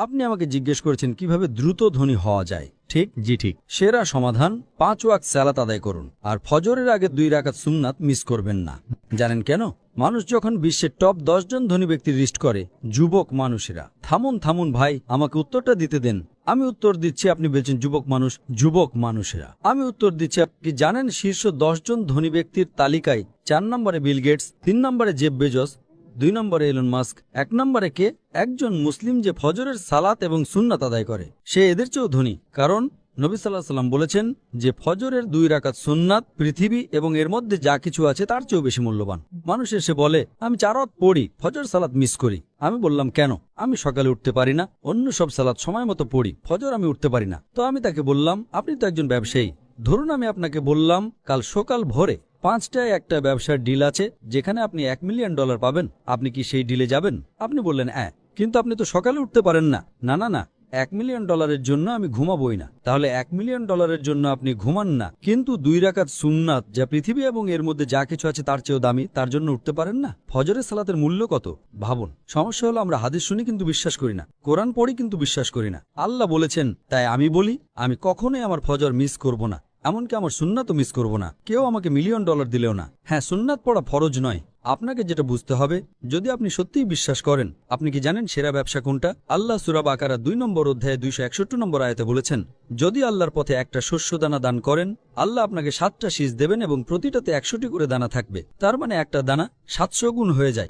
আপনি আমাকে জিজ্ঞেস করেছেন কিভাবে দ্রুত ধনী হওয়া যায়, ঠিক? জি ঠিক। সেরা সমাধান 5 ওয়াক্ত সালাত আদায় করুন আর ফজরের আগে 2 রাকাত সুন্নাত মিস করবেন না। জানেন কেন? মানুষ যখন বিশ্বের টপ 10 জন ধনী ব্যক্তির লিস্ট করে, যুবক মানুষেরা। থামুন ভাই, আমাকে উত্তরটা দিতে দেন। আমি উত্তর দিচ্ছি, আপনি বলছেন যুবক মানুষেরা। আমি উত্তর দিচ্ছি, আপনি জানেন শীর্ষ 10 জন ধনী ব্যক্তির তালিকায় 4 নম্বরে বিল গেটস, 3 নম্বরে জেফ বেজোস, 2 নম্বরে এলন মাস্ক, 1 নম্বরে কে? একজন মুসলিম যে ফজরের সালাত এবং সুন্নাত আদায় করে। সে এদের চেয়েও ধনী, কারণ নবী সাল্লাল্লাহু আলাইহি ওয়াসাল্লাম বলেছেন যে ফজরের 2 রাকাত সুন্নাত পৃথিবী এবং এর মধ্যে যা কিছু আছে তার চেয়েও বেশি মূল্যবান। মানুষ এসে বলে, আমি 4 ওয়াক্ত পড়ি, ফজর সালাত মিস করি। আমি বললাম, কেন? আমি সকালে উঠতে পারি না, অন্য সব সালাত সময় মতো পড়ি, ফজর আমি উঠতে পারি না। তো আমি তাকে বললাম, আপনি তো একজন ব্যবসায়ী, ধরুন আমি আপনাকে বললাম কাল সকাল ভোরে 5টায় একটা ব্যবসার ডিল আছে যেখানে আপনি $1 মিলিয়ন পাবেন, আপনি কি সেই ডিলে যাবেন? আপনি বললেন হ্যাঁ, কিন্তু আপনি তো সকালে উঠতে পারেন না। না, $1 মিলিয়ন জন্য আমি ঘুমাবই না। তাহলে $1 মিলিয়ন জন্য আপনি ঘুমান না, কিন্তু 2 রাকাত সুন্নাত যা পৃথিবী এবং এর মধ্যে যা কিছু আছে তার চেয়েও দামি, তার জন্য উঠতে পারেন না? ফজরের সালাতের মূল্য কত ভাবুন। সমস্যা হলো আমরা হাদিস শুনি কিন্তু বিশ্বাস করি না, কোরআন পড়ি কিন্তু বিশ্বাস করি না। আল্লাহ বলেছেন, তাই আমি বলি আমি কখনোই আমার ফজর মিস করব না, এমনকি আমার সুন্নাতও মিস করব না। কেউ আমাকে $1 মিলিয়ন দিলেও না। হ্যাঁ, সুন্নাত পড়া ফরজ নয়। আপনাকে যেটা বুঝতে হবে, যদি আপনি সত্যিই বিশ্বাস করেন, আপনি কি জানেন সেরা ব্যবসা কোনটা? আল্লাহ সূরা বাকারা 2 নম্বর অধ্যায়ে 261 নম্বর আয়াতে বলেছেন, যদি আল্লাহর পথে একটা শস্যদানা দান করেন, আল্লাহ আপনাকে 7টা শীষ দেবেন এবং প্রতিটাতে 100টি করে দানা থাকবে। তার মানে একটা দানা 700 গুণ হয়ে যায়।